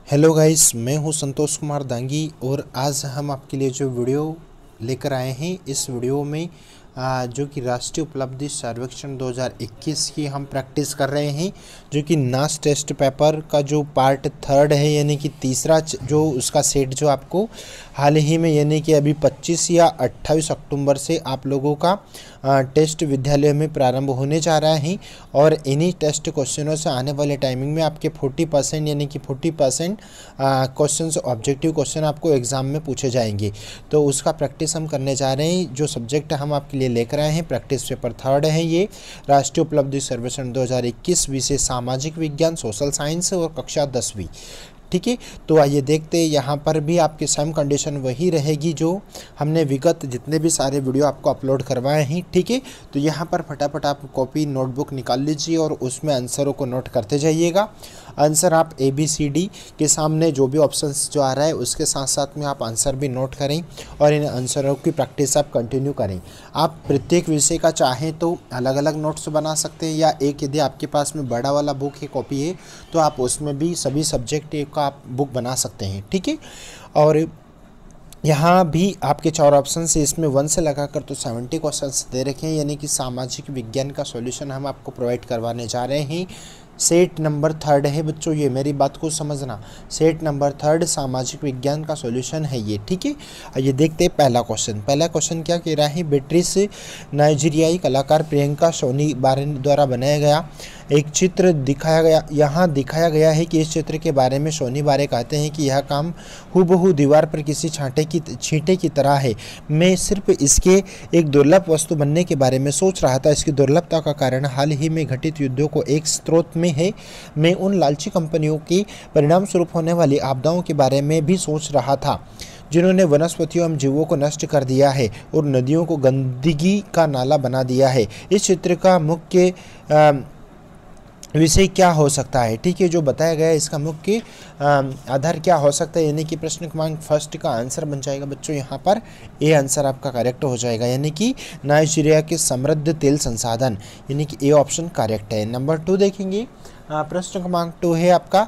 Hello guys, मैं हूं संतोष कुमार दांगी और आज हम आपके लिए जो वीडियो लेकर आए हैं इस वीडियो में जो कि राष्ट्रीय उपलब्धि सर्वेक्षण 2021 की हम प्रैक्टिस कर रहे हैं, जो कि नास टेस्ट पेपर का जो पार्ट थर्ड है, यानी कि तीसरा जो उसका सेट जो आपको हाल ही में यानी कि अभी 25 या 28 अक्टूबर से आप लोगों का टेस्ट विद्यालय में प्रारंभ होने जा रहा है। और इन्हीं टेस्ट क्वेश्चनों से आने वाले टाइमिंग में आपके 40% यानी कि 40% क्वेश्चंस ऑब्जेक्टिव क्वेश्चन आपको एग्जाम में पूछे जाएंगे। तो उसका प्रैक्टिस हम करने जा रहे हैं। जो सब्जेक्ट हम आपके लिए लेकर आए हैं, प्रैक्टिस पेपर थर्ड है ये, राष्ट्रीय उपलब्धि सर्वेक्षण 2021, विषय सामाजिक विज्ञान, सोशल साइंस और कक्षा 10वीं। ठीक है, तो आइए देखते हैं। यहाँ पर भी आपकी सेम कंडीशन वही रहेगी जो हमने विगत जितने भी सारे वीडियो आपको अपलोड करवाए हैं। ठीक है, तो यहाँ पर फटाफट आप कॉपी नोटबुक निकाल लीजिए और उसमें आंसरों को नोट करते जाइएगा। आंसर आप ABCD के सामने जो भी ऑप्शंस जो आ रहा है उसके साथ साथ में आप आंसर भी नोट करें और इन आंसरों की प्रैक्टिस आप कंटिन्यू करें। आप प्रत्येक विषय का चाहें तो अलग अलग नोट्स बना सकते हैं, या एक यदि आपके पास में बड़ा वाला बुक है, कॉपी है, तो आप उसमें भी सभी सब्जेक्ट का आप बुक बना सकते हैं। ठीक है, और यहाँ भी आपके 4 ऑप्शन से इसमें 1 से लगाकर तो 70 क्वेश्चंस दे रखे हैं, यानी कि सामाजिक विज्ञान का सॉल्यूशन हम आपको प्रोवाइड करवाने जा रहे हैं। सेट नंबर थर्ड है बच्चों, ये मेरी बात को समझना। सेट नंबर थर्ड सामाजिक विज्ञान का सॉल्यूशन है ये। ठीक है, ये देखते हैं पहला क्वेश्चन क्या कह रहा है। बेट्रिस नाइजीरियाई कलाकार प्रियंका सोनी बारेन द्वारा बनाया गया एक चित्र दिखाया गया। यहाँ दिखाया गया है कि इस चित्र के बारे में सोनी बारे कहते हैं कि यह काम हूबहू दीवार पर किसी छींटे की तरह है। मैं सिर्फ इसके एक दुर्लभ वस्तु बनने के बारे में सोच रहा था। इसकी दुर्लभता का कारण हाल ही में घटित युद्धों को एक स्रोत में है। मैं उन लालची कंपनियों के परिणाम स्वरूप होने वाली आपदाओं के बारे में भी सोच रहा था, जिन्होंने वनस्पतियों एवं जीवों को नष्ट कर दिया है और नदियों को गंदगी का नाला बना दिया है। इस चित्र का मुख्य विषय क्या हो सकता है। ठीक है, जो बताया गया है इसका मुख्य आधार क्या हो सकता है, यानी कि प्रश्न क्रमांक फर्स्ट का आंसर बन जाएगा बच्चों यहाँ पर ए आंसर आपका करेक्ट हो जाएगा, यानी कि नाइजीरिया के समृद्ध तेल संसाधन, यानी कि ए ऑप्शन करेक्ट है। नंबर 2 देखेंगे। प्रश्न क्रमांक 2 है आपका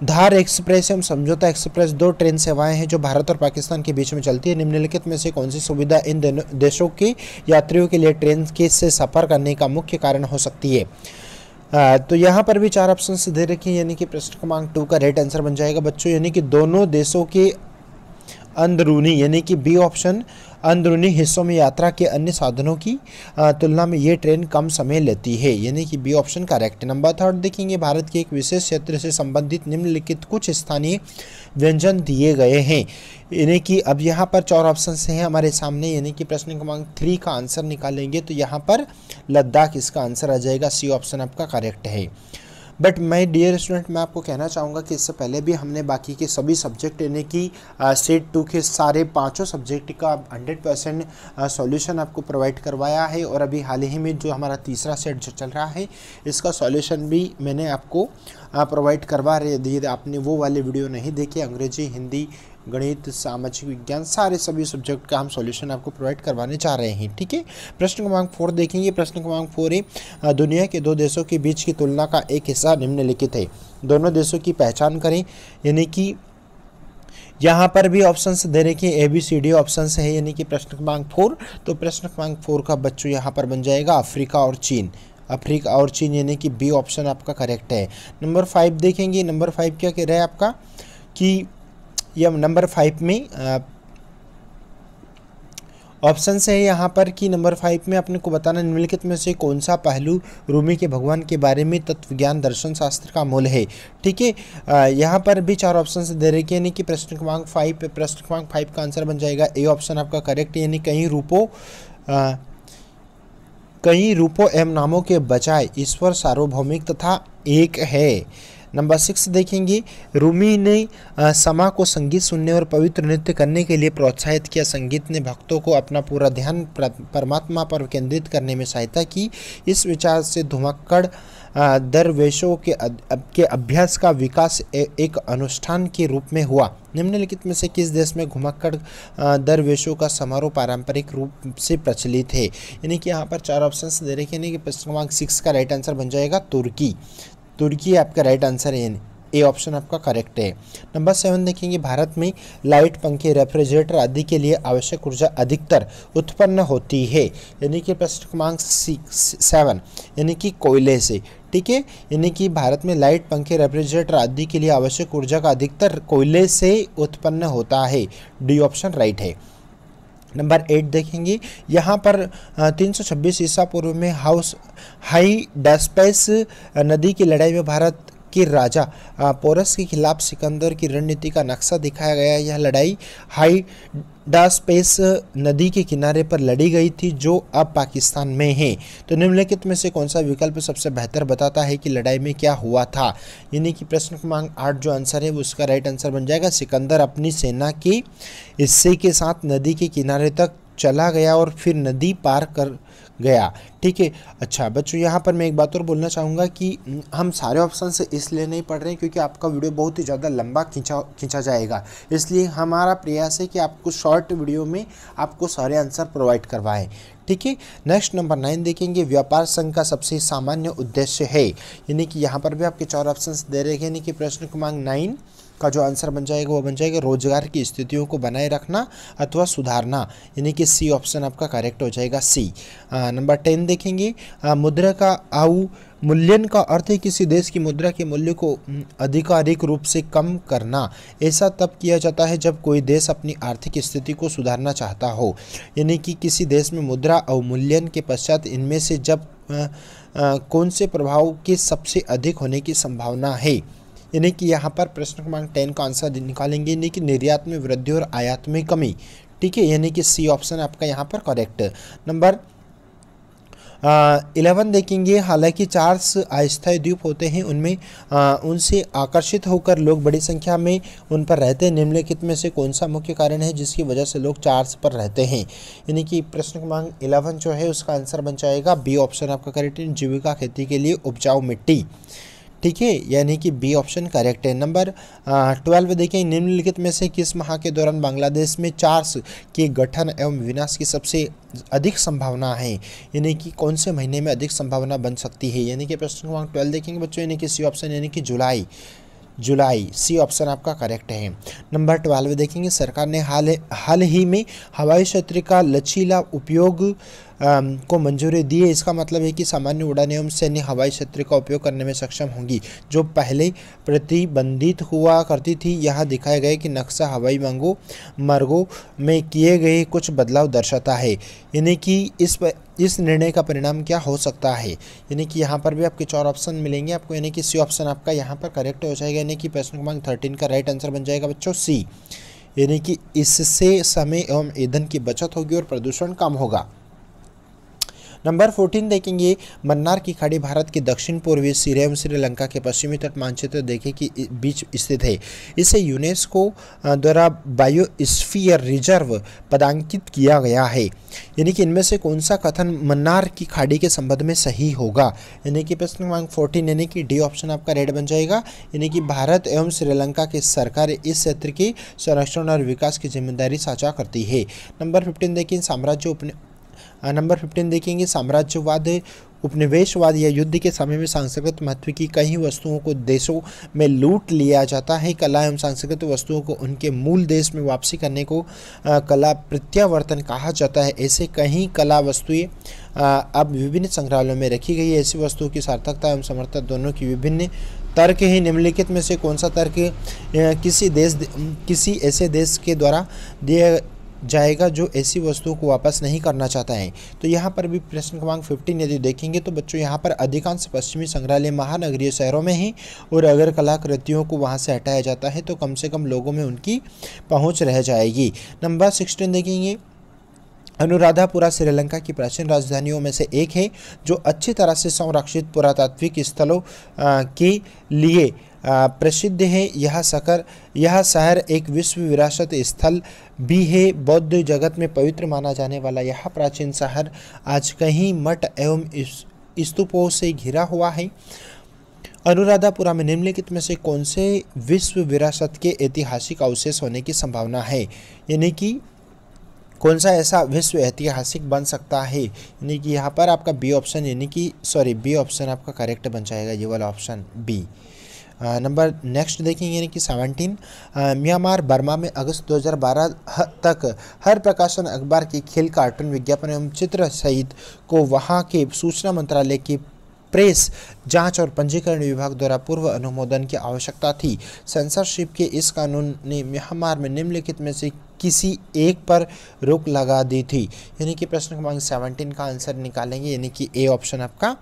धार एक्सप्रेस एवं समझौता एक्सप्रेस 2 ट्रेन सेवाएं हैं जो भारत और पाकिस्तान के बीच में चलती है। निम्नलिखित में से कौन सी सुविधा इन दोनों देशों के यात्रियों के लिए ट्रेन के से सफर करने का मुख्य कारण हो सकती है। तो यहाँ पर भी 4 ऑप्शन दे रखे हैं, यानी कि प्रश्न क्रमांक 2 का राइट आंसर बन जाएगा बच्चों, यानी कि दोनों देशों के अंदरूनी, यानी कि बी ऑप्शन, अंदरूनी हिस्सों में यात्रा के अन्य साधनों की तुलना में ये ट्रेन कम समय लेती है, यानी कि बी ऑप्शन करेक्ट। नंबर 3 देखेंगे। भारत के एक विशेष क्षेत्र से संबंधित निम्नलिखित कुछ स्थानीय व्यंजन दिए गए हैं, यानी कि अब यहाँ पर 4 ऑप्शन हैं हमारे सामने, यानी कि प्रश्न क्रमांक 3 का आंसर निकालेंगे तो यहाँ पर लद्दाख इसका आंसर आ जाएगा, सी ऑप्शन आपका करेक्ट है। बट मैं डियर स्टूडेंट, मैं आपको कहना चाहूँगा कि इससे पहले भी हमने बाकी के सभी सब्जेक्ट, यानी कि सेट 2 के सारे 5 सब्जेक्ट का 100% सॉल्यूशन आपको प्रोवाइड करवाया है। और अभी हाल ही में जो हमारा तीसरा सेट जो चल रहा है इसका सॉल्यूशन भी मैंने आपको प्रोवाइड करवा दिए। आपने वो वाले वीडियो नहीं देखे, अंग्रेजी, हिंदी, गणित, सामाजिक विज्ञान, सारे सभी सब्जेक्ट का हम सॉल्यूशन आपको प्रोवाइड करवाने जा रहे हैं। ठीक है, प्रश्न क्रमांक 4 देखेंगे। प्रश्न क्रमांक 4 है दुनिया के 2 देशों के बीच की तुलना का एक हिस्सा निम्नलिखित है। दोनों देशों की पहचान करें, यानी कि यहाँ पर भी ऑप्शंस दे रखे ABCD ऑप्शंस है, यानी कि प्रश्न क्रमांक 4। तो प्रश्न क्रमांक 4 का बच्चों यहाँ पर बन जाएगा अफ्रीका और चीन। अफ्रीका और चीन, यानी कि बी ऑप्शन आपका करेक्ट है। नंबर 5 देखेंगे। नंबर 5 क्या कह रहा है आपका कि यह नंबर 5 में ऑप्शन है यहाँ पर कि नंबर 5 में अपने को बताना निम्नलिखित में से कौन सा पहलू रूमी के भगवान के बारे में तत्व ज्ञान दर्शन शास्त्र का मूल है। ठीक है, यहाँ पर भी 4 ऑप्शन दे रखे हैं, यानी कि प्रश्न क्रमांक 5 का आंसर बन जाएगा ए ऑप्शन आपका करेक्ट, यानी कई रूपों एवं नामों के बजाय ईश्वर सार्वभौमिक तथा एक है। नंबर 6 देखेंगे। रूमी ने समा को संगीत सुनने और पवित्र नृत्य करने के लिए प्रोत्साहित किया। संगीत ने भक्तों को अपना पूरा ध्यान परमात्मा पर केंद्रित करने में सहायता की। इस विचार से धुमक्कड़ दरवेशों के अभ्यास का विकास एक अनुष्ठान के रूप में हुआ। निम्नलिखित में से किस देश में घुमक्कड़ दरवेशों का समारोह पारंपरिक रूप से प्रचलित है, यानी कि यहाँ पर 4 ऑप्शन दे रखे हैं, यानी कि प्रश्न क्रमांक 6 का राइट आंसर बन जाएगा तुर्की। तुर्की आपका राइट आंसर है, ए ऑप्शन आपका करेक्ट है। नंबर 7 देखेंगे, भारत में लाइट, पंखे, रेफ्रिजरेटर आदि के लिए आवश्यक ऊर्जा अधिकतर उत्पन्न होती है, यानी कि प्रश्न क्रमांक 7 यानी कि कोयले से। ठीक है, यानी कि भारत में लाइट, पंखे, रेफ्रिजरेटर आदि के लिए आवश्यक ऊर्जा का अधिकतर कोयले से उत्पन्न होता है। डी ऑप्शन राइट है। नंबर 8 देखेंगे, यहाँ पर 326 ईसा पूर्व में हाइडास्पेस नदी की लड़ाई में भारत के राजा पोरस के खिलाफ सिकंदर की रणनीति का नक्शा दिखाया गया। यह लड़ाई हाइडास्पेस नदी के किनारे पर लड़ी गई थी, जो अब पाकिस्तान में है। तो निम्नलिखित में से कौन सा विकल्प सबसे बेहतर बताता है कि लड़ाई में क्या हुआ था? यानी कि प्रश्न क्रमांक 8 जो आंसर है वो उसका राइट आंसर बन जाएगा। सिकंदर अपनी सेना के हिस्से के साथ नदी के किनारे तक चला गया और फिर नदी पार कर गया। ठीक है। अच्छा बच्चों, यहाँ पर मैं एक बात और बोलना चाहूँगा कि हम सारे ऑप्शन से इसलिए नहीं पढ़ रहे हैं क्योंकि आपका वीडियो बहुत ही ज़्यादा लंबा खींचा जाएगा, इसलिए हमारा प्रयास है कि आपको शॉर्ट वीडियो में आपको सारे आंसर प्रोवाइड करवाएं। ठीक है। नेक्स्ट नंबर 9 देखेंगे, व्यापार संघ का सबसे सामान्य उद्देश्य है, यानी कि यहाँ पर भी आपके 4 ऑप्शन दे रहे हैं, यानी कि प्रश्न क्रमांक 9 का जो आंसर बन जाएगा वो बन जाएगा रोजगार की स्थितियों को बनाए रखना अथवा सुधारना, यानी कि सी ऑप्शन आपका करेक्ट हो जाएगा, सी। नंबर 10 देखेंगे, मुद्रा का अवमूल्यन का अर्थ है किसी देश की मुद्रा के मूल्य को आधिकारिक रूप से कम करना। ऐसा तब किया जाता है जब कोई देश अपनी आर्थिक स्थिति को सुधारना चाहता हो, यानी कि किसी देश में मुद्रा अवमूल्यन के पश्चात इनमें से जब कौन से प्रभाव के सबसे अधिक होने की संभावना है, यानी कि यहाँ पर प्रश्न क्रमांक 10 का आंसर निकालेंगे, यानी कि निर्यात में वृद्धि और आयात में कमी। ठीक है, यानी कि सी ऑप्शन आपका यहाँ पर करेक्ट। नंबर 11 देखेंगे, हालांकि चार्ल्स अस्थायी द्वीप होते हैं, उनमें उनसे आकर्षित होकर लोग बड़ी संख्या में उन पर रहते हैं। निम्नलिखित में से कौन सा मुख्य कारण है जिसकी वजह से लोग चार्ल्स पर रहते हैं? यानी कि प्रश्न क्रमांक 11 जो है उसका आंसर बन जाएगा बी ऑप्शन आपका करेक्ट है, जीविका खेती के लिए उपजाऊ मिट्टी। ठीक है, यानी कि बी ऑप्शन करेक्ट है। नंबर 12 देखें, निम्नलिखित में से किस माह के दौरान बांग्लादेश में चार्ल्स के गठन एवं विनाश की सबसे अधिक संभावना है, यानी कि कौन से महीने में अधिक संभावना बन सकती है? यानी कि प्रश्न क्रमांक 12 देखेंगे बच्चों, यानी कि सी ऑप्शन यानी कि जुलाई, सी ऑप्शन आपका करेक्ट है। नंबर 12 देखेंगे, सरकार ने हाल ही में हवाई क्षेत्र का लचीला उपयोग को मंजूरी दी है। इसका मतलब है कि सामान्य उड़ान एवं सैन्य हवाई क्षेत्र का उपयोग करने में सक्षम होंगी, जो पहले प्रतिबंधित हुआ करती थी। यहाँ दिखाया गया कि नक्शा हवाई मार्गों में किए गए कुछ बदलाव दर्शाता है, यानी कि इस निर्णय का परिणाम क्या हो सकता है? यानी कि यहाँ पर भी आपके 4 ऑप्शन मिलेंगे आपको, यानी कि सी ऑप्शन आपका यहाँ पर करेक्ट हो जाएगा, यानी कि प्रश्न क्रमांक 13 का राइट आंसर बन जाएगा बच्चों सी, यानी कि इससे समय एवं ईंधन की बचत होगी और प्रदूषण कम होगा। नंबर 14 देखेंगे, मन्नार की खाड़ी भारत के दक्षिण पूर्वी सिरे एवं श्रीलंका के पश्चिमी तट मानचित्र देखें कि बीच स्थित है। इसे यूनेस्को द्वारा बायोस्फीयर रिजर्व पदांकित किया गया है, यानी कि इनमें से कौन सा कथन मन्नार की खाड़ी के संबंध में सही होगा? यानी कि प्रश्न क्रमांक 14 यानी कि डी ऑप्शन आपका रेड बन जाएगा, यानी कि भारत एवं श्रीलंका की सरकार इस क्षेत्र के संरक्षण और विकास की जिम्मेदारी साझा करती है। नंबर 15 देखिए, नंबर 15 देखेंगे, साम्राज्यवाद, उपनिवेशवाद या युद्ध के समय में सांस्कृतिक महत्व की कई वस्तुओं को देशों में लूट लिया जाता है। कला एवं सांस्कृतिक वस्तुओं को उनके मूल देश में वापसी करने को कला प्रत्यावर्तन कहा जाता है। ऐसे कई कला वस्तुएं अब विभिन्न संग्रहालयों में रखी गई है। ऐसी वस्तुओं की सार्थकता एवं समर्थता दोनों की विभिन्न तर्क है। निम्नलिखित में से कौन सा तर्क किसी ऐसे देश के द्वारा दिया जाएगा जो ऐसी वस्तुओं को वापस नहीं करना चाहता है? तो यहाँ पर भी प्रश्न क्रमांक 15 यदि देखेंगे तो बच्चों यहाँ पर अधिकांश पश्चिमी संग्रहालय महानगरीय शहरों में हैं, और अगर कलाकृतियों को वहाँ से हटाया जाता है तो कम से कम लोगों में उनकी पहुँच रह जाएगी। नंबर 16 देखेंगे, अनुराधापुरा श्रीलंका की प्राचीन राजधानियों में से एक है जो अच्छी तरह से संरक्षित पुरातात्विक स्थलों के लिए प्रसिद्ध है। यह शहर एक विश्व विरासत स्थल भी है। बौद्ध जगत में पवित्र माना जाने वाला यह प्राचीन शहर आज कई मठ एवं स्तूपों से घिरा हुआ है। अनुराधापुरा में निम्नलिखित में से कौन से विश्व विरासत के ऐतिहासिक अवशेष होने की संभावना है? यानी कि कौन सा ऐसा विश्व ऐतिहासिक बन सकता है? यानी कि यहाँ पर आपका बी ऑप्शन, यानी कि बी ऑप्शन आपका करेक्ट बन जाएगा, ये वाला ऑप्शन बी। नंबर नेक्स्ट देखेंगे यानी कि 17 म्यांमार बर्मा में अगस्त 2012 तक हर प्रकाशन अखबार की खेल, कार्टून, विज्ञापन एवं चित्र सहित को वहां के सूचना मंत्रालय की प्रेस जांच और पंजीकरण विभाग द्वारा पूर्व अनुमोदन की आवश्यकता थी। सेंसरशिप के इस कानून ने म्यांमार में निम्नलिखित में से किसी एक पर रोक लगा दी थी। यानी कि प्रश्न क्रमांक 17 का आंसर निकालेंगे, यानी कि ए ऑप्शन आपका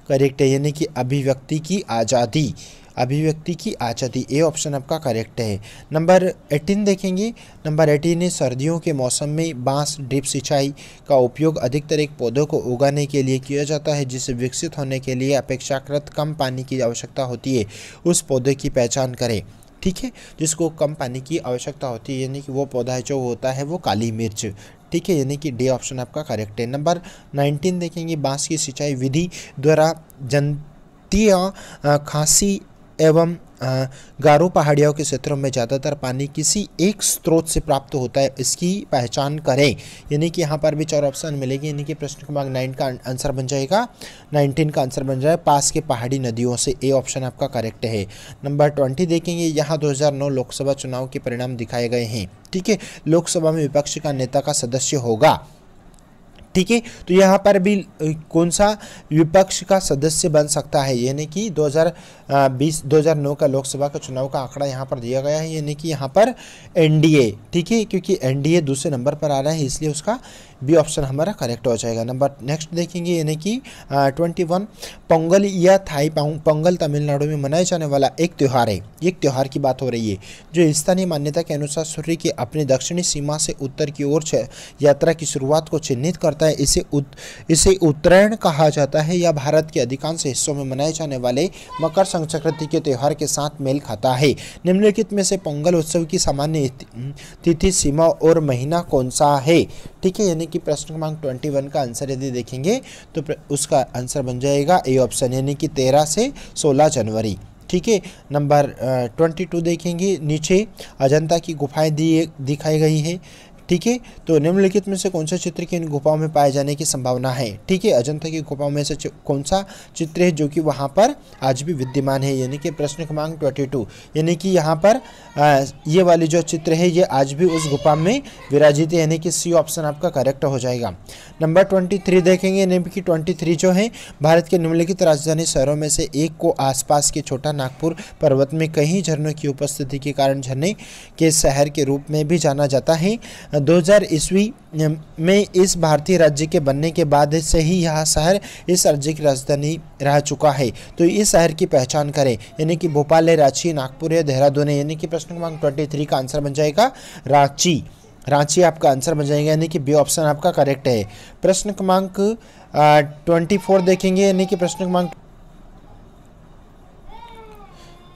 करेक्ट है, यानी कि अभिव्यक्ति की आज़ादी, अभिव्यक्ति की आज़ादी, ए ऑप्शन आपका करेक्ट है। नंबर 18 देखेंगे। नंबर 18 है सर्दियों के मौसम में बांस ड्रिप सिंचाई का उपयोग अधिकतर एक पौधों को उगाने के लिए किया जाता है जिसे विकसित होने के लिए अपेक्षाकृत कम पानी की आवश्यकता होती है। उस पौधे की पहचान करें, ठीक है, जिसको कम पानी की आवश्यकता होती है, यानी कि वो पौधा जो होता है वो काली मिर्च, ठीक है, यानी कि डी ऑप्शन आपका करेक्ट है। नंबर 19 देखेंगे। बांस की सिंचाई विधि द्वारा जनतीय खासी एवं गारो पहाड़ियों के क्षेत्रों में ज़्यादातर पानी किसी एक स्रोत से प्राप्त होता है, इसकी पहचान करें। यानी कि यहाँ पर भी 4 ऑप्शन मिलेगी, यानी कि प्रश्न क्रमांक 9 का आंसर बन जाएगा, 19 का आंसर बन जाएगा पास के पहाड़ी नदियों से, ए ऑप्शन आपका करेक्ट है। नंबर 20 देखेंगे। यहाँ 2009 लोकसभा चुनाव के परिणाम दिखाए गए हैं, ठीक है। लोकसभा में विपक्ष का नेता का सदस्य होगा, ठीक है, तो यहाँ पर भी कौन सा विपक्ष का सदस्य बन सकता है, यानी कि 2009 का लोकसभा का चुनाव का आंकड़ा यहाँ पर दिया गया है, यानी कि यहाँ पर एनडीए, ठीक है, क्योंकि एनडीए दूसरे नंबर पर आ रहा है इसलिए उसका बी ऑप्शन हमारा करेक्ट हो जाएगा। नंबर नेक्स्ट देखेंगे, यानी कि 21 पोंगल या थाई पोंगल तमिलनाडु में मनाए जाने वाला एक त्यौहार है। एक त्यौहार की बात हो रही है जो स्थानीय मान्यता के अनुसार सूर्य की अपनी दक्षिणी सीमा से उत्तर की ओर यात्रा की शुरुआत को चिन्हित करता है। इसे उत्तरायण कहा जाता है। यह भारत के अधिकांश हिस्सों में मनाए जाने वाले मकर संक्रांति के त्यौहार के साथ मेल खाता है। निम्नलिखित में से पोंगल उत्सव की सामान्य तिथि, सीमा और महीना कौन सा है, ठीक है, यानी कि प्रश्न क्रमांक 21 का आंसर यदि देखेंगे तो उसका आंसर बन जाएगा ए ऑप्शन, यानी कि 13 से 16 जनवरी, ठीक है। नंबर 22 देखेंगे। नीचे अजंता की गुफाएं दिखाई गई है, ठीक है, तो निम्नलिखित में से कौन सा चित्र की इन गुफाओं में पाए जाने की संभावना है, ठीक है। अजंता की गुफाओं में से कौन सा चित्र है जो कि वहां पर आज भी विद्यमान है, यानी कि प्रश्न क्रमांक 22, यानी कि यहाँ पर ये वाली जो चित्र है ये आज भी उस गुफा में विराजित है, यानी कि सी ऑप्शन आपका करेक्ट हो जाएगा। नंबर 23 देखेंगे, यानी कि 23 जो है भारत के निम्नलिखित राजधानी शहरों में से एक को आसपास के छोटा नागपुर पर्वत में कई झरनों की उपस्थिति के कारण झरने के शहर के रूप में भी जाना जाता है। 2000 ईस्वी में इस भारतीय राज्य के बनने के बाद से ही यह शहर इस राज्य की राजधानी रह चुका है। तो इस शहर की पहचान करें, यानी कि भोपाल है, रांची, नागपुर है, देहरादून है, यानी कि प्रश्न क्रमांक 23 का आंसर बन जाएगा रांची। रांची आपका आंसर बन जाएगा, यानी कि बी ऑप्शन आपका करेक्ट है। प्रश्न क्रमांक 24 देखेंगे, यानी कि प्रश्न क्रमांक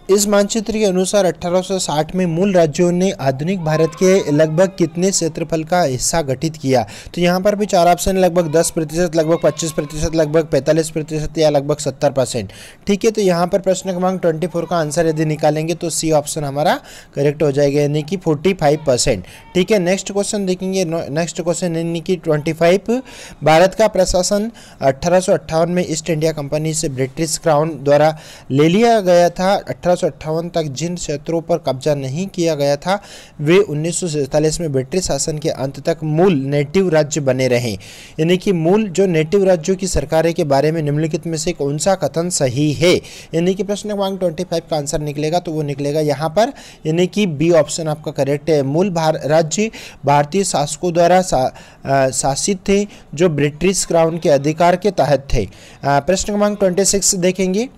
इस मानचित्र के अनुसार 1860 में मूल राज्यों ने आधुनिक भारत के लगभग कितने क्षेत्रफल का हिस्सा गठित किया, तो यहाँ पर भी 4 ऑप्शन, लगभग 10%, लगभग 25%, लगभग 45% या लगभग 70%, ठीक है। तो यहाँ पर प्रश्न क्रमांक 24 का आंसर यदि निकालेंगे तो सी ऑप्शन हमारा करेक्ट हो जाएगा, यानी कि 45%, ठीक है। नेक्स्ट क्वेश्चन देखेंगे। नेक्स्ट क्वेश्चन यानी कि 25 भारत का प्रशासन 1858 में ईस्ट इंडिया कंपनी से ब्रिटिश क्राउन द्वारा ले लिया गया था। 1858 तक जिन क्षेत्रों पर कब्जा नहीं किया गया था वे 1947 में ब्रिटिश शासन के अंत तक मूल नेटिव राज्य बने रहे, यानी कि मूल जो नेटिव राज्यों की सरकारें के बारे में निम्नलिखित में से कौन सा कथन सही है, यानी कि प्रश्न क्रमांक 25 का आंसर निकलेगा तो वो निकलेगा यहाँ पर, यानी कि बी ऑप्शन आपका करेक्ट है। मूल राज्य भारतीय शासकों द्वारा शासित थे जो ब्रिटिश क्राउन के अधिकार के तहत थे। प्रश्न क्रमांक 26 देखेंगे।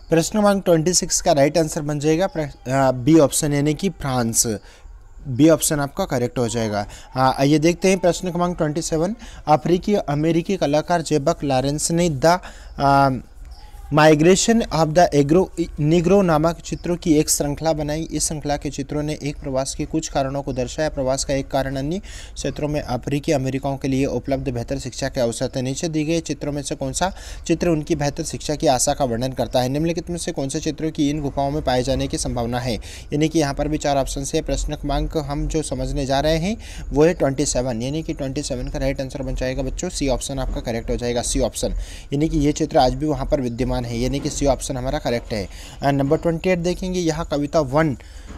प्रश्न क्रमांक 26 का राइट आंसर बन जाएगा बी ऑप्शन, यानी कि फ्रांस, बी ऑप्शन आपका करेक्ट हो जाएगा। आइए देखते हैं प्रश्न क्रमांक 27। अफ्रीकी अमेरिकी कलाकार जेबक लॉरेंस ने the migration of the Negro नामक चित्रों की एक श्रृंखला बनाई। इस श्रृंखला के चित्रों ने एक प्रवास के कुछ कारणों को दर्शाया। प्रवास का एक कारण अन्य क्षेत्रों में अफ्रीकी अमेरिकाओं के लिए उपलब्ध बेहतर शिक्षा के अवसर थे। नीचे दी गए चित्रों में से कौन सा चित्र उनकी बेहतर शिक्षा की आशा का वर्णन करता है। निम्नलिखित में से कौन से चित्रों की इन गुफाओं में पाए जाने की संभावना है, यानी कि यहाँ पर भी 4 ऑप्शन है। प्रश्न क्रमांक हम जो समझने जा रहे हैं वो है 27, यानी कि 27 का राइट आंसर बन जाएगा बच्चों सी ऑप्शन आपका करेक्ट हो जाएगा, सी ऑप्शन, यानी कि ये चित्र आज भी वहाँ पर विद्यमान समान है, यानी कि सी ऑप्शन हमारा करेक्ट है। नंबर 28 देखेंगे, यह कविता one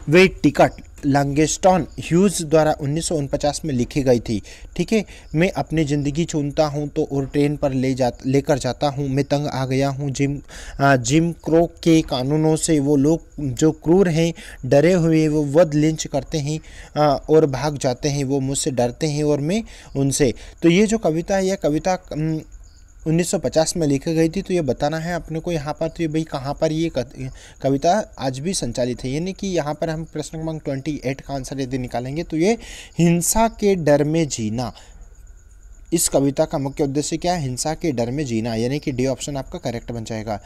way ticket Langston Hughes द्वारा 1949 में लिखी गई थी। ठीक है, मैं अपनी ज़िंदगी चुनता हूँ तो और ट्रेन पर लेकर जाता हूँ, मैं तंग आ गया हूँ जिम क्रो के कानूनों से, वो लोग जो क्रूर हैं डरे हुए वो वध लिंच करते हैं और भाग जाते हैं, वो मुझसे डरते हैं और मैं उनसे। तो ये जो कविता है, यह कविता 1950 में लिखी गई थी। तो ये बताना है अपने को यहाँ पर, तो ये भाई कहाँ पर ये कविता आज भी संचालित है, यानी कि यहाँ पर हम प्रश्न क्रमांक 28 का आंसर यदि निकालेंगे तो ये हिंसा के डर में जीना, इस कविता का मुख्य उद्देश्य क्या है, हिंसा के डर में जीना, यानी कि डी ऑप्शन आपका करेक्ट बन जाएगा।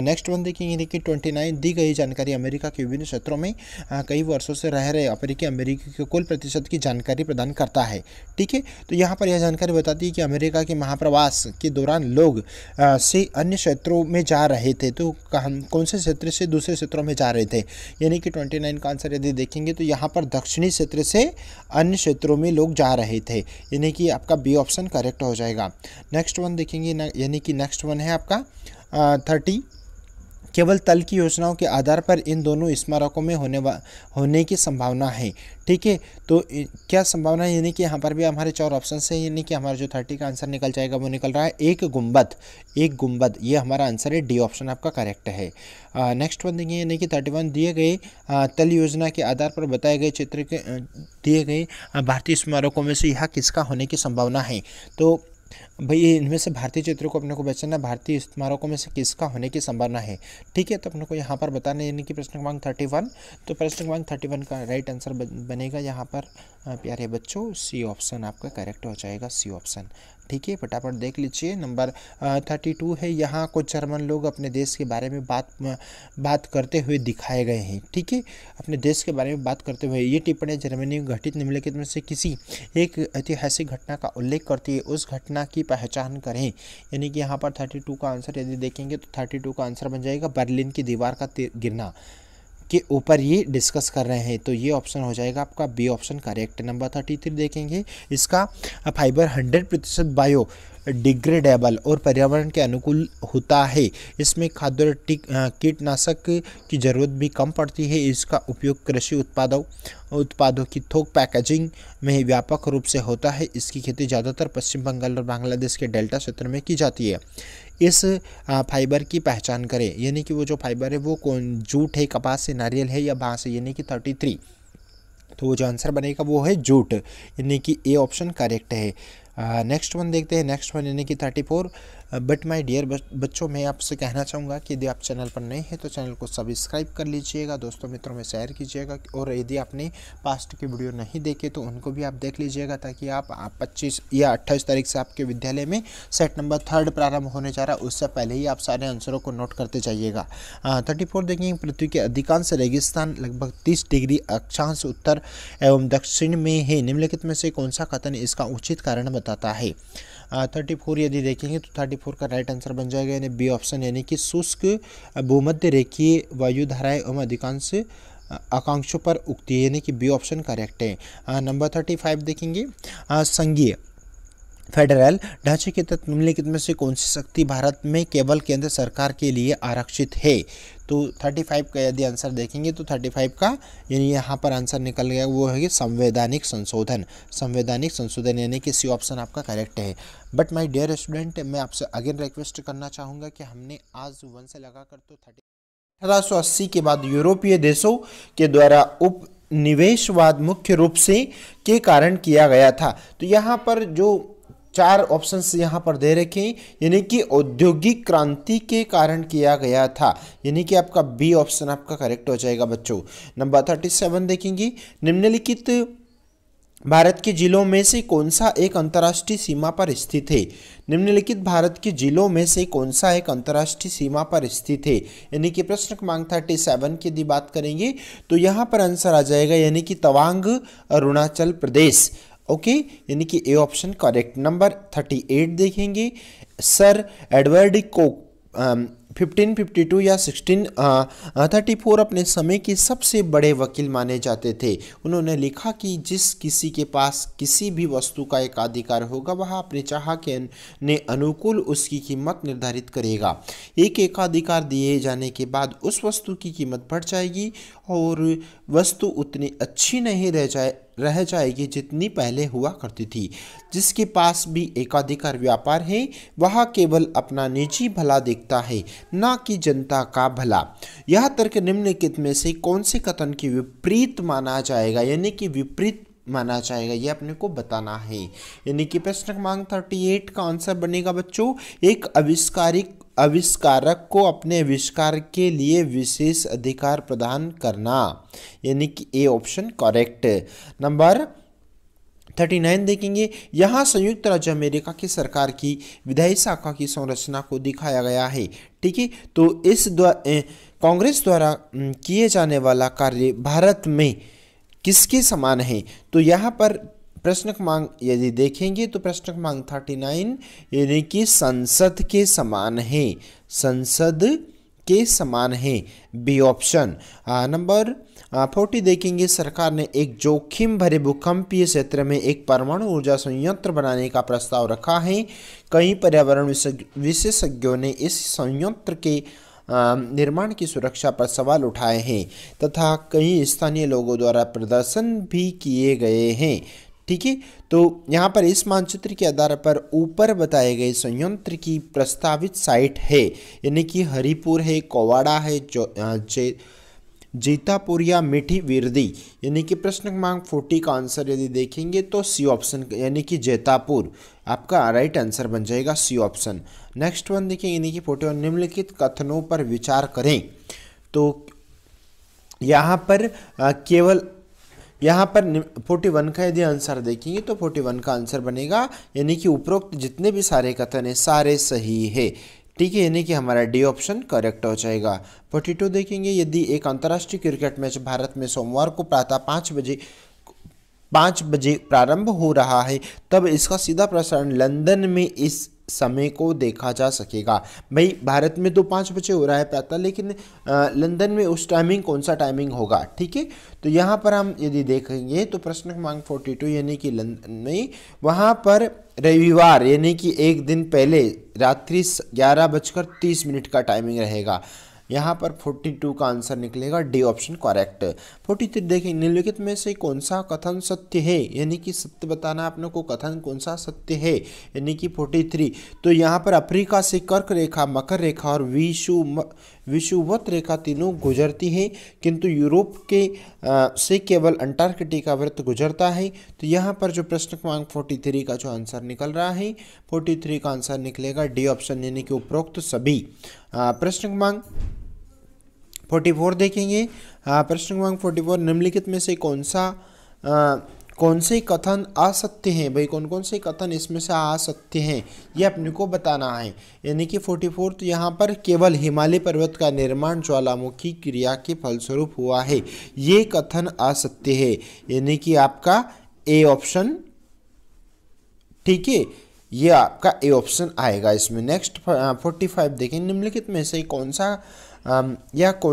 नेक्स्ट वन देखेंगे, यानी कि 29 दी गई जानकारी अमेरिका के विभिन्न क्षेत्रों में कई वर्षों से रह रहे अमेरिकी के कुल प्रतिशत की जानकारी प्रदान करता है। ठीक है, तो यहाँ पर यह जानकारी बताती है कि अमेरिका के महाप्रवास के दौरान लोग से अन्य क्षेत्रों में जा रहे थे, तो कौन से क्षेत्र से दूसरे क्षेत्रों में जा रहे थे, यानी कि 29 का आंसर यदि देखेंगे तो यहाँ पर दक्षिणी क्षेत्र से अन्य क्षेत्रों में लोग जा रहे थे, यानी कि आपका बी ऑप्शन करेक्ट हो जाएगा। नेक्स्ट वन देखेंगे, यानी कि नेक्स्ट वन है आपका 30, केवल तल की योजनाओं के आधार पर इन दोनों स्मारकों में होने की संभावना है। ठीक है, तो क्या संभावना है, यानी कि यहाँ पर भी हमारे 4 ऑप्शन है, यानी कि हमारा जो 30 का आंसर निकल जाएगा वो निकल रहा है एक गुंबद, ये हमारा आंसर है, डी ऑप्शन आपका करेक्ट है। नेक्स्ट वन देखिए, यानी कि 31 दिए गए तल योजना के आधार पर बताए गए चित्र के दिए गए भारतीय स्मारकों में से यह किसका होने की संभावना है। तो भाई इनमें से भारतीय चित्रों को अपने को पहचानना, भारतीय स्मारकों में से किसका होने की संभावना है। ठीक है, तो अपने को यहाँ पर बताना है, यानी कि प्रश्न क्रमांक 31, तो प्रश्न क्रमांक 31 का राइट आंसर बनेगा यहाँ पर प्यारे बच्चों सी ऑप्शन आपका करेक्ट हो जाएगा, सी ऑप्शन। ठीक है, फटाफट देख लीजिए। नंबर 32 है, यहाँ कुछ जर्मन लोग अपने देश के बारे में बात करते हुए दिखाए गए हैं। ठीक है, अपने देश के बारे में बात करते हुए ये टिप्पणी जर्मनी में घटित निम्नलिखित में से किसी एक ऐतिहासिक घटना का उल्लेख करती है, उस घटना की पहचान करें, यानी कि यहाँ पर 32 का आंसर यदि देखेंगे तो 32 का आंसर बन जाएगा बर्लिन की दीवार का गिरना के ऊपर ये डिस्कस कर रहे हैं, तो ये ऑप्शन हो जाएगा आपका बी ऑप्शन करेक्ट। नंबर 33 देखेंगे, इसका फाइबर 100% बायो डिग्रेडेबल और पर्यावरण के अनुकूल होता है, इसमें खाद्य और कीटनाशक की ज़रूरत भी कम पड़ती है, इसका उपयोग कृषि उत्पादों की थोक पैकेजिंग में व्यापक रूप से होता है, इसकी खेती ज़्यादातर पश्चिम बंगाल और बांग्लादेश के डेल्टा क्षेत्र में की जाती है। इस फाइबर की पहचान करें, यानी कि वो जो फाइबर है वो जूट है, कपास से, नारियल है या बांस है, यानी कि 33, तो वो जो आंसर बनेगा वो है जूट, यानी कि ए ऑप्शन करेक्ट है। नेक्स्ट वन देखते हैं, नेक्स्ट वन यानी कि 34। बट माय डियर बच्चों, मैं आपसे कहना चाहूँगा कि यदि आप चैनल पर नए हैं तो चैनल को सब्सक्राइब कर लीजिएगा, दोस्तों मित्रों में शेयर कीजिएगा, और यदि आपने पास्ट की वीडियो नहीं देखे तो उनको भी आप देख लीजिएगा, ताकि आप 25 या 28 तारीख से आपके विद्यालय में सेट नंबर 3 प्रारंभ होने जा रहा है, उससे पहले ही आप सारे आंसरों को नोट करते जाइएगा। 34 देखेंगे, पृथ्वी के अधिकांश रेगिस्तान लगभग 30 डिग्री अक्षांश उत्तर एवं दक्षिण में है, निम्नलिखित में से कौन सा कथन इसका उचित कारण बताता है। 34 यदि देखेंगे तो 34 का राइट आंसर बन जाएगा, यानी बी ऑप्शन, यानी कि शुष्क भूमध्य रेखीय वायुधाराएं एवं अधिकांश आकांक्षों पर उगती है, यानी कि बी ऑप्शन करेक्ट है। नंबर 35 देखेंगे, संघीय फेडरल ढांचे के तहत निम्नलिखित में से कौन सी शक्ति भारत में केवल केंद्र सरकार के लिए आरक्षित है। तो 35 का यदि आंसर देखेंगे तो 35 का यानी यहाँ पर आंसर निकल गया, वो है संवैधानिक संशोधन, यानी कि सी ऑप्शन आपका करेक्ट है। बट माय डियर स्टूडेंट, मैं आपसे अगेन रिक्वेस्ट करना चाहूँगा कि हमने आज 1 से लगाकर तो 1880 के बाद यूरोपीय देशों के द्वारा उपनिवेशवाद मुख्य रूप से के कारण किया गया था। तो यहाँ पर जो 4 ऑप्शंस यहाँ पर दे रखे हैं, यानी कि औद्योगिक क्रांति के कारण किया गया था, यानी कि आपका बी ऑप्शन आपका करेक्ट हो जाएगा बच्चों। नंबर 37 देखेंगे, निम्नलिखित भारत के जिलों में से कौन सा एक अंतर्राष्ट्रीय सीमा पर स्थित है। निम्नलिखित भारत के जिलों में से कौन सा एक अंतर्राष्ट्रीय सीमा पर स्थित है, यानी कि प्रश्न क्रमांक 37 की यदि बात करेंगे तो यहाँ पर आंसर आ जाएगा, यानी कि तवांग अरुणाचल प्रदेश। ओके, यानी कि ए ऑप्शन करेक्ट। नंबर 38 देखेंगे, सर एडवर्ड 1552 या 1634 अपने समय के सबसे बड़े वकील माने जाते थे। उन्होंने लिखा कि जिस किसी के पास किसी भी वस्तु का एकाधिकार होगा वह अपनी चाह के ने अनुकूल उसकी कीमत निर्धारित करेगा। एक एकाधिकार दिए जाने के बाद उस वस्तु की कीमत बढ़ जाएगी और वस्तु उतनी अच्छी नहीं रह जाएगी जितनी पहले हुआ करती थी। जिसके पास भी एकाधिकार व्यापार है वह केवल अपना निजी भला देखता है, ना कि जनता का भला। यह तर्क निम्नलिखित में से कौन से कथन के विपरीत माना जाएगा, यानी कि विपरीत माना जाएगा, ये अपने को बताना है। यानी कि प्रश्न क्रमांक 38 का आंसर बनेगा बच्चों, एक आविष्कारक को अपने आविष्कार के लिए विशेष अधिकार प्रदान करना, यानी कि ए ऑप्शन करेक्ट। नंबर 39 देखेंगे, यहाँ संयुक्त राज्य अमेरिका की सरकार की विधायी शाखा की संरचना को दिखाया गया है। ठीक है, तो इस कांग्रेस द्वारा किए जाने वाला कार्य भारत में किसके समान है? तो यहाँ पर प्रश्न क्रमांक यदि देखेंगे तो प्रश्न क्रमांक 39 यानी कि संसद के समान है, संसद के समान है, बी ऑप्शन। नंबर 40 देखेंगे, सरकार ने एक जोखिम भरे भूकंपीय क्षेत्र में एक परमाणु ऊर्जा संयंत्र बनाने का प्रस्ताव रखा है। कई पर्यावरण विशेषज्ञों ने इस संयंत्र के निर्माण की सुरक्षा पर सवाल उठाए हैं तथा कई स्थानीय लोगों द्वारा प्रदर्शन भी किए गए हैं। ठीक है, तो यहाँ पर इस मानचित्र के आधार पर ऊपर बताए गए संयंत्र की प्रस्तावित साइट है, यानी कि हरिपुर है, कोवाड़ा है, जीतापुर या मीठी विरदी। यानी कि प्रश्न क्रमांक 40 का आंसर यदि देखेंगे तो सी ऑप्शन, यानी कि जैतापुर आपका राइट आंसर बन जाएगा, सी ऑप्शन। नेक्स्ट वन देखिए, यानी कि 41 निम्नलिखित कथनों पर विचार करें। तो यहाँ पर केवल यहाँ पर 41 का यदि आंसर देखेंगे तो 41 का आंसर बनेगा, यानी कि उपरोक्त जितने भी सारे कथन है सारे सही है। ठीक है, यानी कि हमारा डी ऑप्शन करेक्ट हो जाएगा। 42 देखेंगे, यदि एक अंतर्राष्ट्रीय क्रिकेट मैच भारत में सोमवार को प्रातः 5 बजे प्रारंभ हो रहा है तब इसका सीधा प्रसारण लंदन में इस समय को देखा जा सकेगा। भाई भारत में तो 5 बजे हो रहा है प्रातः, लेकिन लंदन में उस टाइमिंग कौन सा टाइमिंग होगा? ठीक है, तो यहाँ पर हम यदि देखेंगे तो प्रश्न क्रमांक 42 यानी कि लंदन में वहाँ पर रविवार यानी कि एक दिन पहले रात्रि 11:30 का टाइमिंग रहेगा। यहाँ पर 42 का आंसर निकलेगा, डी ऑप्शन करेक्ट। 43 देखें, निम्नलिखित में से कौन सा कथन सत्य है, यानी कि सत्य बताना अपने को, कथन कौन सा सत्य है, यानी कि 43। तो यहाँ पर अफ्रीका से कर्क रेखा, मकर रेखा और विषुवत रेखा तीनों गुजरती है, किंतु यूरोप के से केवल अंटार्कटिका वृत्त गुजरता है। तो यहाँ पर जो प्रश्न क्रमांक 43 का जो आंसर निकल रहा है, 43 का आंसर निकलेगा, डी ऑप्शन, यानी कि उपरोक्त सभी। प्रश्न क्रमांक 44 देखेंगे, प्रश्न क्रमांक 44 निम्नलिखित में से कौन से कथन असत्य हैं? भाई कौन कौन से कथन इसमें से असत्य हैं ये अपने को बताना है। यानी कि 44 तो यहाँ पर केवल हिमालय पर्वत का निर्माण ज्वालामुखी क्रिया के फलस्वरूप हुआ है, ये कथन असत्य है, यानी कि आपका ए ऑप्शन। ठीक है, ये आपका ए ऑप्शन आएगा इसमें। नेक्स्ट 45 देखें, निम्नलिखित में से कौन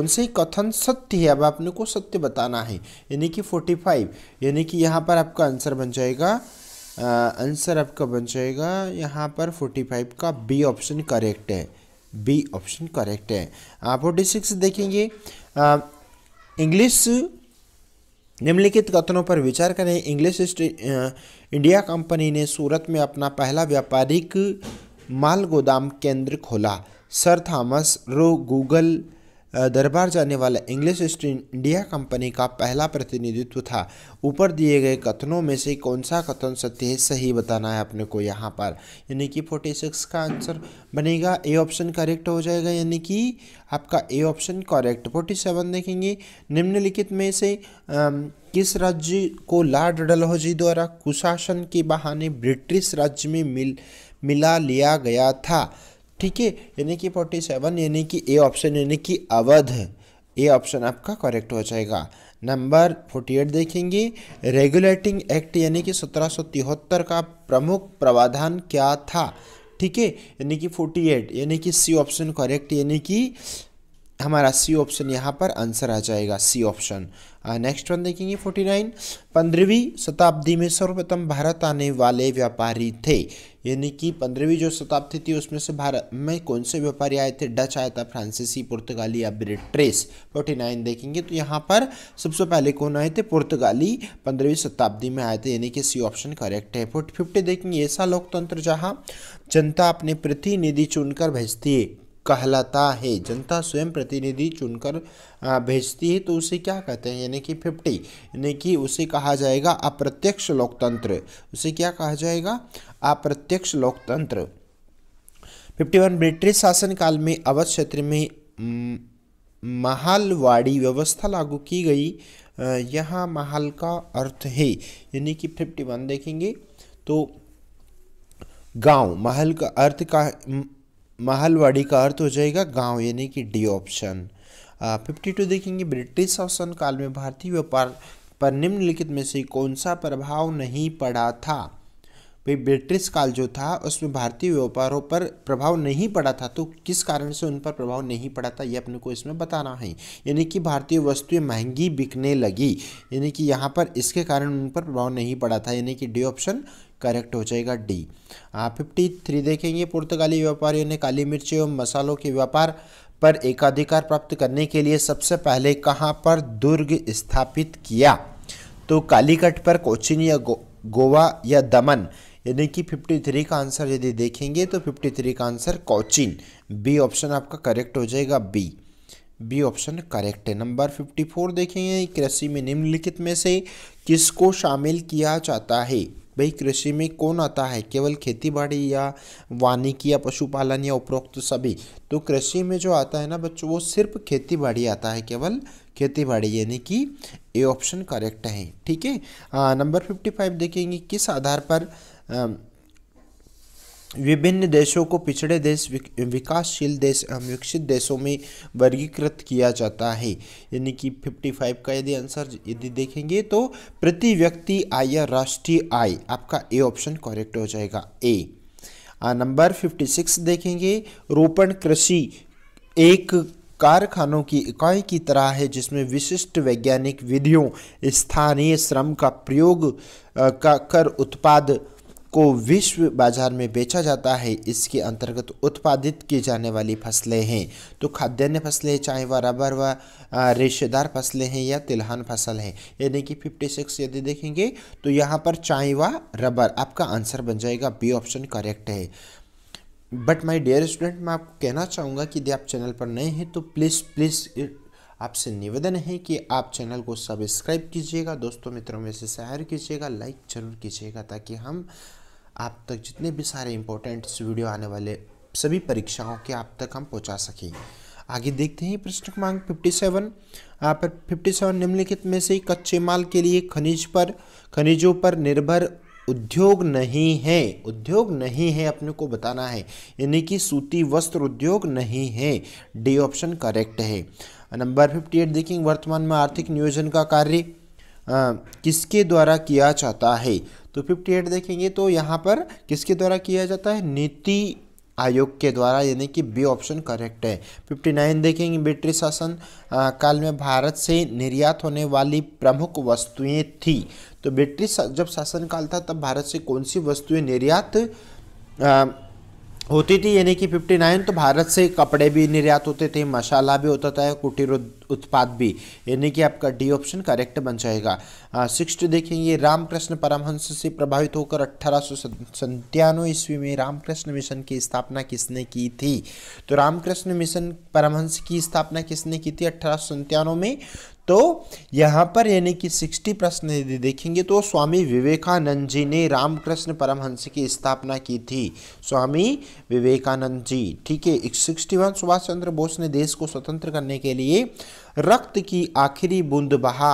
से कथन सत्य है? अब आपने को सत्य बताना है, यानी कि 45, यानी कि यहाँ पर आपका आंसर बन जाएगा, यहाँ पर 45 का बी ऑप्शन करेक्ट है, बी ऑप्शन करेक्ट है। 46 देखेंगे, इंग्लिश निम्नलिखित कथनों पर विचार करें। इंग्लिश ईस्ट इंडिया कंपनी ने सूरत में अपना पहला व्यापारिक माल गोदाम केंद्र खोला। सर थॉमस रो गूगल दरबार जाने वाला इंग्लिश ईस्ट इंडिया कंपनी का पहला प्रतिनिधित्व था। ऊपर दिए गए कथनों में से कौन सा कथन सत्य है, सही बताना है अपने को यहाँ पर, यानी कि 46 का आंसर बनेगा, ए ऑप्शन करेक्ट हो जाएगा, यानी कि आपका ए ऑप्शन करेक्ट। 47 देखेंगे, निम्नलिखित में से किस राज्य को लॉर्ड डलहौजी द्वारा कुशासन के बहाने ब्रिटिश राज्य में मिला लिया गया था? ठीक है, यानी कि 47, यानी कि ए ऑप्शन, यानी कि अवध, ए ऑप्शन आपका करेक्ट हो जाएगा। नंबर 48 देखेंगे, रेगुलेटिंग एक्ट यानी कि 1773 का प्रमुख प्रावधान क्या था? ठीक है, यानी कि 48, यानी कि सी ऑप्शन करेक्ट, यानी कि हमारा सी ऑप्शन यहाँ पर आंसर आ जाएगा, सी ऑप्शन। नेक्स्ट वन देखेंगे 49, 15वीं शताब्दी में सर्वप्रथम भारत आने वाले व्यापारी थे, यानी कि 15वीं जो शताब्दी थी उसमें से भारत में कौन से व्यापारी आए थे? डच आया था, फ्रांसीसी, पुर्तगाली या ब्रिटिश। 49 देखेंगे तो यहाँ पर सबसे पहले कौन आए थे? पुर्तगाली 15वीं शताब्दी में आए थे, यानी कि सी ऑप्शन करेक्ट है। 50 देखेंगे, ऐसा लोकतंत्र जहाँ जनता अपने प्रतिनिधि चुनकर भेजती है कहलाता है, जनता स्वयं प्रतिनिधि चुनकर भेजती है तो उसे क्या कहते हैं? यानी कि 50, यानी कि उसे कहा जाएगा अप्रत्यक्ष लोकतंत्र, उसे क्या कहा जाएगा? अप्रत्यक्ष लोकतंत्र। 51, ब्रिटिश शासनकाल में अवध क्षेत्र में महालवाड़ी व्यवस्था लागू की गई, यहाँ महल का अर्थ है, यानी कि 51 देखेंगे तो गांव, महल का अर्थ का, महलवाड़ी का अर्थ हो जाएगा गांव, यानी कि डी ऑप्शन। 52 देखेंगे, ब्रिटिश शासन काल में भारतीय व्यापार पर निम्नलिखित में से कौन सा प्रभाव नहीं पड़ा था? भाई ब्रिटिश काल जो था उसमें भारतीय व्यापारों पर प्रभाव नहीं पड़ा था, तो किस कारण से उन पर प्रभाव नहीं पड़ा था ये अपने को इसमें बताना है। यानी कि भारतीय वस्तुएं महंगी बिकने लगी, यानी कि यहाँ पर इसके कारण उन पर प्रभाव नहीं पड़ा था, यानी कि डी ऑप्शन करेक्ट हो जाएगा, डी। 53 देखेंगे, पुर्तगाली व्यापारियों ने काली मिर्च एवं मसालों के व्यापार पर एकाधिकार प्राप्त करने के लिए सबसे पहले कहाँ पर दुर्ग स्थापित किया? तो कालीकट पर, कोचीन या गोवा या दमन, यानी कि 53 का आंसर यदि देखेंगे तो 53 का आंसर कोचीन, बी ऑप्शन आपका करेक्ट हो जाएगा, बी ऑप्शन करेक्ट है। नंबर 54 देखेंगे, कृषि में निम्नलिखित में से किसको शामिल किया जाता है? भाई कृषि में कौन आता है? केवल खेती बाड़ी या वानिकी या पशुपालन या उपरोक्त सभी? तो कृषि में जो आता है ना बच्चों वो सिर्फ खेती बाड़ी आता है, केवल खेती बाड़ी, यानी कि ए ऑप्शन करेक्ट है, ठीक है। नंबर 55 देखेंगे, किस आधार पर विभिन्न देशों को पिछड़े देश, विकासशील देश, विकसित देशों में वर्गीकृत किया जाता है? यानी कि 55 का यदि आंसर यदि देखेंगे तो प्रति व्यक्ति आय या राष्ट्रीय आय, आपका ए ऑप्शन करेक्ट हो जाएगा, ए। नंबर 56 देखेंगे, रोपण कृषि एक कारखानों की इकाई की तरह है जिसमें विशिष्ट वैज्ञानिक विधियों, स्थानीय श्रम का प्रयोग कर उत्पाद को विश्व बाजार में बेचा जाता है। इसके अंतर्गत उत्पादित की जाने वाली फसलें हैं तो खाद्यान्न फसलें, चाहे वह रबर व रेशेदार फसलें हैं या तिलहन फसल हैं। यानी कि 56 यदि देखेंगे तो यहाँ पर चाहे वह रबर, आपका आंसर बन जाएगा, बी ऑप्शन करेक्ट है। बट माय डियर स्टूडेंट, मैं आपको कहना चाहूँगा कि यदि आप चैनल पर नए हैं तो प्लीज़ आपसे निवेदन है कि आप चैनल को सब्सक्राइब कीजिएगा, दोस्तों मित्रों में से शेयर कीजिएगा, लाइक जरूर कीजिएगा, ताकि हम आप तक जितने भी सारे इंपॉर्टेंट वीडियो आने वाले सभी परीक्षाओं के आप तक हम पहुंचा सकें। आगे देखते हैं प्रश्न क्रमांक 57। पर 57, निम्नलिखित में से कच्चे माल के लिए खनिजों पर निर्भर उद्योग नहीं है, अपने को बताना है, यानी कि सूती वस्त्र उद्योग नहीं है, डी ऑप्शन करेक्ट है। नंबर 58 देखेंगे, वर्तमान में आर्थिक नियोजन का कार्य किसके द्वारा किया जाता है? तो 58 देखेंगे तो यहाँ पर किसके द्वारा किया जाता है? नीति आयोग के द्वारा, यानी कि बी ऑप्शन करेक्ट है। 59 देखेंगे, ब्रिटिश शासन काल में भारत से निर्यात होने वाली प्रमुख वस्तुएं थी। तो ब्रिटिश जब शासन काल था तब भारत से कौन सी वस्तुएं निर्यात होती थी? यानी कि 59 तो भारत से कपड़े भी निर्यात होते थे, मसाला भी होता था, कुटीर उत्पाद भी, यानी कि आपका डी ऑप्शन करेक्ट बन जाएगा। 60 देखेंगे, रामकृष्ण परमहंस से प्रभावित होकर 1897 ईस्वी में रामकृष्ण मिशन की स्थापना किसने की थी? तो रामकृष्ण मिशन परमहंस की स्थापना किसने की थी 1897 में? तो यहाँ पर यानी कि 60 प्रश्न यदि देखेंगे तो स्वामी विवेकानंद जी ने रामकृष्ण परमहंस की स्थापना की थी, स्वामी विवेकानंद जी, ठीक है। 61, सुभाष चंद्र बोस ने देश को स्वतंत्र करने के लिए रक्त की आखिरी बूंद बहा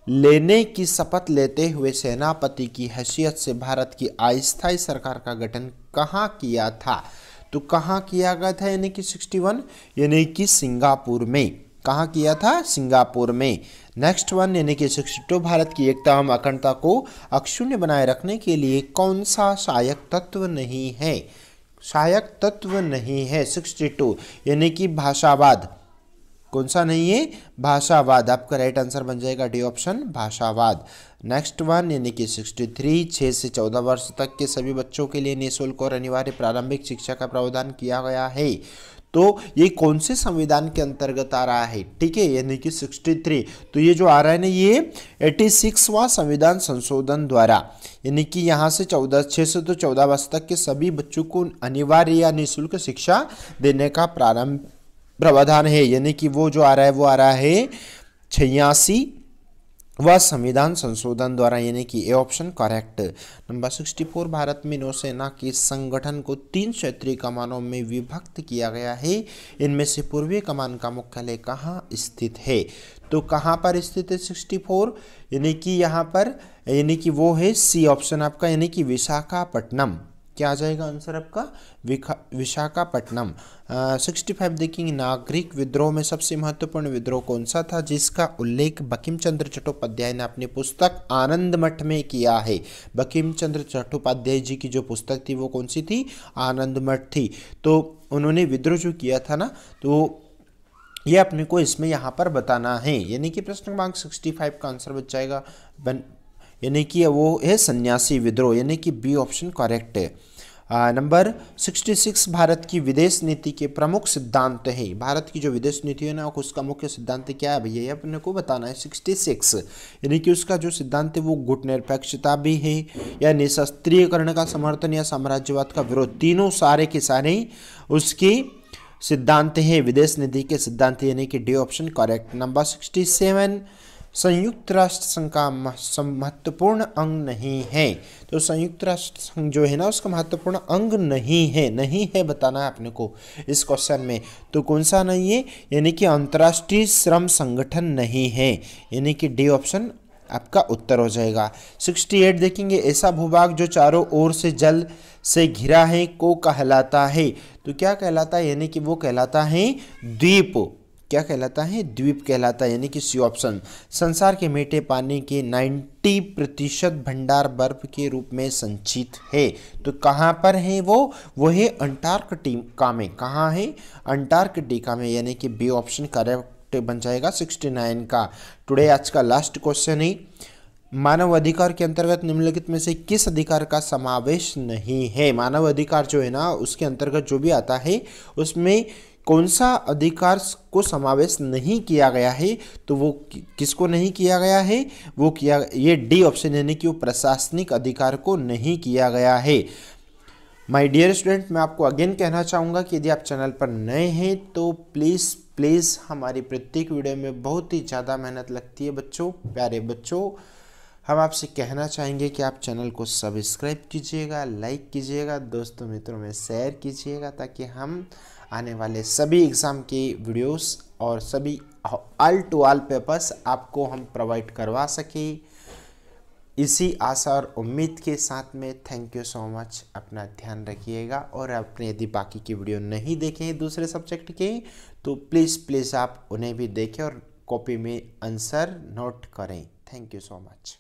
लेने की शपथ लेते हुए सेनापति की हैसियत से भारत की अस्थायी सरकार का गठन कहाँ किया था? तो कहाँ किया गया था? यानी कि 61, यानी कि सिंगापुर में। कहाँ किया था? सिंगापुर में। नेक्स्ट वन यानी कि 62, भारत की एकता एवं अखंडता को अक्षुण्ण बनाए रखने के लिए कौन सा सहायक तत्व नहीं है? सहायक तत्व नहीं है। 62 यानी कि भाषावाद, कौन सा नहीं है, भाषावाद। आपका राइट आंसर बन जाएगा डी ऑप्शन, भाषावाद। नेक्स्ट वन यानी कि 63 6 से 14 वर्ष तक के सभी बच्चों के लिए निःशुल्क और अनिवार्य प्रारंभिक शिक्षा का प्रावधान किया गया है। तो ये कौन से संविधान के अंतर्गत आ रहा है, ठीक है, यानी कि 63। तो ये जो आ रहा है ना, ये 86वां संविधान संशोधन द्वारा, यानी कि यहाँ से 6 से तो 14 वर्ष तक के सभी बच्चों को अनिवार्य या निःशुल्क शिक्षा देने का प्रावधान है। यानी कि वो जो आ रहा है वो आ रहा है 86वां संविधान संशोधन द्वारा, यानी कि A option correct. Number 64 Bharat में नौसेना के संगठन को 3 क्षेत्रीय कमानों में विभक्त किया गया है। इनमें से पूर्वी कमान का मुख्यालय कहाँ स्थित है? तो कहाँ पर स्थित है 64, यानी कि यहाँ पर, यानी कि वो है सी ऑप्शन आपका, यानी कि विशाखापट्टनम। क्या आ जाएगा आंसर आपका? विशाखापट्टनम। 65 देखेंगे, नागरिक विद्रोह में सबसे महत्वपूर्ण विद्रोह कौन सा था जिसका उल्लेख बंकिम चंद्र चट्टोपाध्याय ने अपनी पुस्तक आनंद मठ में किया है? बंकिम चंद्र चट्टोपाध्याय जी की जो पुस्तक थी वो कौन सी थी? आनंद मठ थी। तो उन्होंने विद्रोह जो किया था ना, तो ये अपने को इसमें यहाँ पर बताना है, यानी कि प्रश्न क्रमांक 65 का आंसर बच जाएगा यानी कि वो है सन्यासी विद्रोह, यानी कि बी ऑप्शन करेक्ट है। नंबर 66 भारत की विदेश नीति के प्रमुख सिद्धांत है। भारत की जो विदेश नीति है ना, उसका मुख्य सिद्धांत क्या है भैया, ये अपने को बताना है। 66 यानी कि उसका जो सिद्धांत है वो गुटनिरपेक्षता भी है, या निशस्त्रीकरण का समर्थन, या साम्राज्यवाद का विरोध, तीनों सारे के सारे उसके सिद्धांत है, विदेश नीति के सिद्धांत, यानी कि डी ऑप्शन करेक्ट। नंबर 67 संयुक्त राष्ट्र संघ का महत्वपूर्ण अंग नहीं है। तो संयुक्त राष्ट्र संघ जो है ना, उसका महत्वपूर्ण अंग नहीं है बताना है अपने को इस क्वेश्चन में। तो कौन सा नहीं है, यानी कि अंतर्राष्ट्रीय श्रम संगठन नहीं है, यानी कि डी ऑप्शन आपका उत्तर हो जाएगा। 68 देखेंगे, ऐसा भूभाग जो चारों ओर से जल से घिरा है को कहलाता है। तो क्या कहलाता है, यानी कि वो कहलाता है द्वीप। क्या कहलाता है? द्वीप कहलाता है, यानी कि सी ऑप्शन। संसार के मीठे पानी के 90% भंडार बर्फ के रूप में संचित है। तो कहाँ पर है वो है अंटार्कटिका में। कहाँ है? अंटार्कटिका में, यानी कि बी ऑप्शन करेक्ट बन जाएगा 69 का। टुडे आज का लास्ट क्वेश्चन है, मानव अधिकार के अंतर्गत निम्नलिखित में से किस अधिकार का समावेश नहीं है? मानव अधिकार जो है ना, उसके अंतर्गत जो भी आता है उसमें कौन सा अधिकार को समावेश नहीं किया गया है? तो वो किसको नहीं किया गया है? वो किया, ये डी ऑप्शन, यानी कि वो प्रशासनिक अधिकार को नहीं किया गया है। माय डियर स्टूडेंट, मैं आपको अगेन कहना चाहूँगा कि यदि आप चैनल पर नए हैं तो प्लीज़ हमारी प्रत्येक वीडियो में बहुत ही ज़्यादा मेहनत लगती है बच्चों, प्यारे बच्चों। हम आपसे कहना चाहेंगे कि आप चैनल को सब्सक्राइब कीजिएगा, लाइक कीजिएगा, दोस्तों मित्रों में शेयर कीजिएगा, ताकि हम आने वाले सभी एग्ज़ाम के वीडियोस और सभी ऑल टू ऑल पेपर्स आपको हम प्रोवाइड करवा सके। इसी आशा और उम्मीद के साथ में थैंक यू सो मच। अपना ध्यान रखिएगा, और अपने यदि बाकी की वीडियो नहीं देखें दूसरे सब्जेक्ट के, तो प्लीज़ आप उन्हें भी देखें और कॉपी में आंसर नोट करें। Thank you so much.